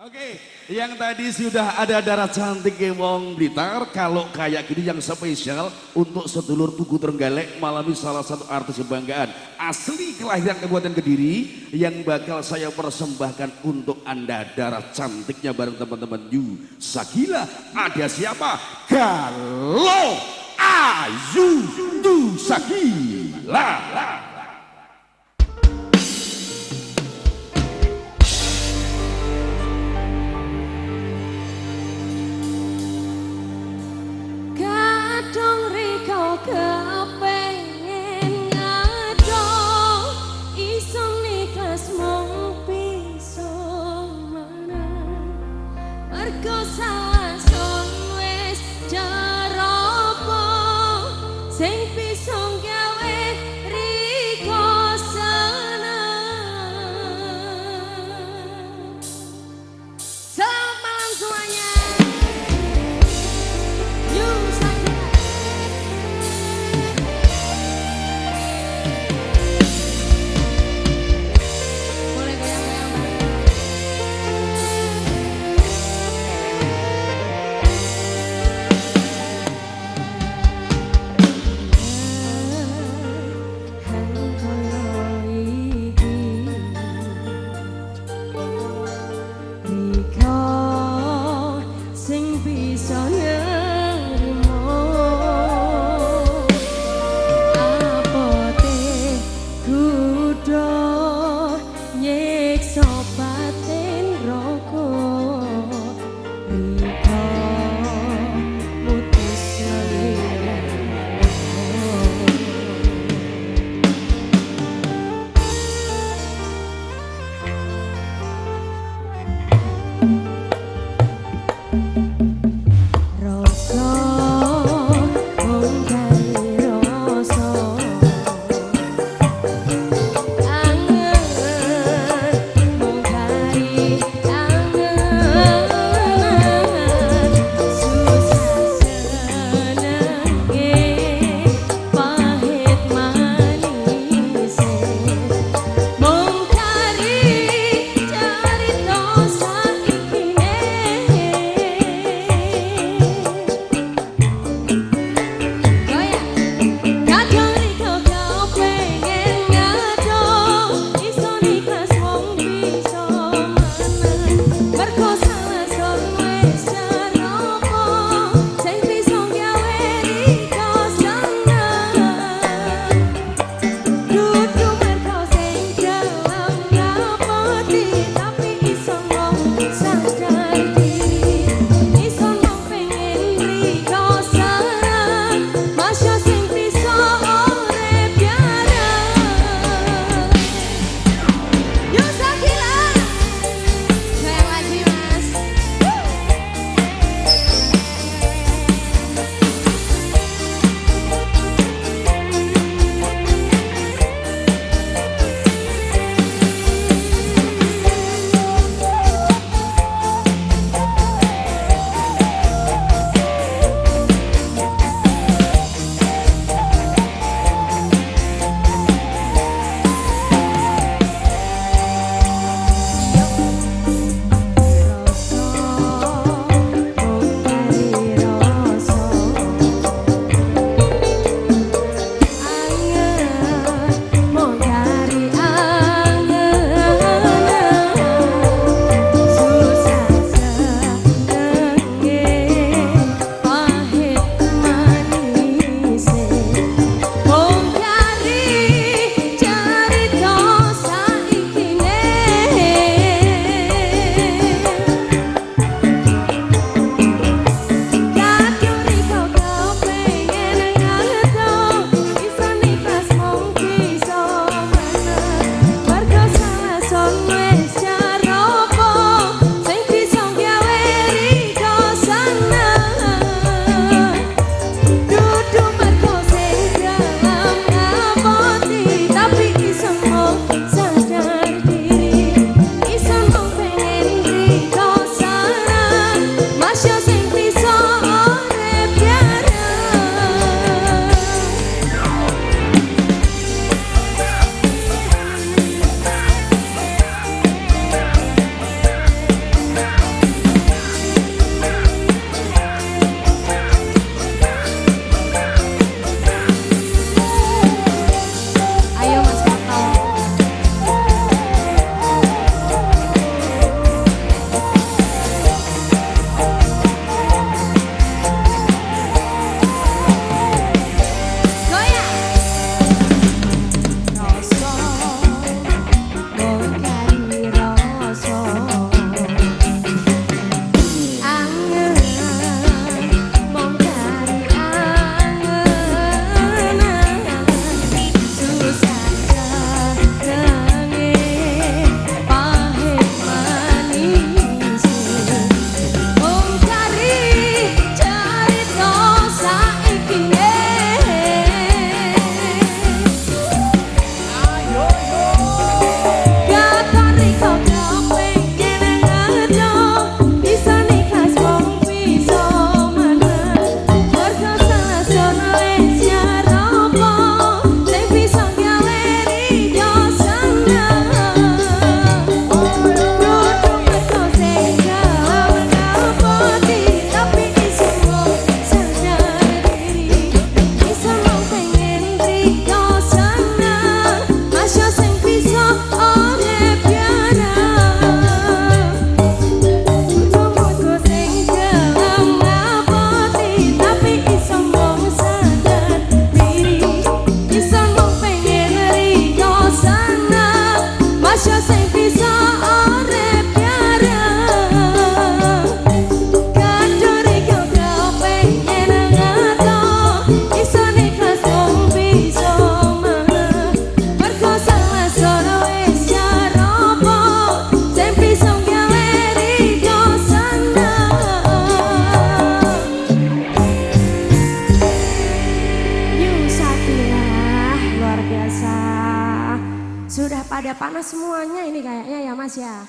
Oke, yang tadi sudah ada darah cantik Wong Blitar. Kalau kayak gini yang spesial untuk sedulur Tugu Trenggalek Malami, salah satu artis kebanggaan asli kelahiran Kabupaten Kediri yang bakal saya persembahkan untuk Anda. Darah cantiknya bareng teman-teman Yu Sagila. Ada siapa? Galo Ayu Yu Sagila. Kadang riko kepengen ngadong isong ikhlas mung bisa menang mergo sason wis jeropo sing bisa gawe riko senang. Selamat malam semuanya. Sudah pada panas semuanya ini kayaknya ya Mas ya.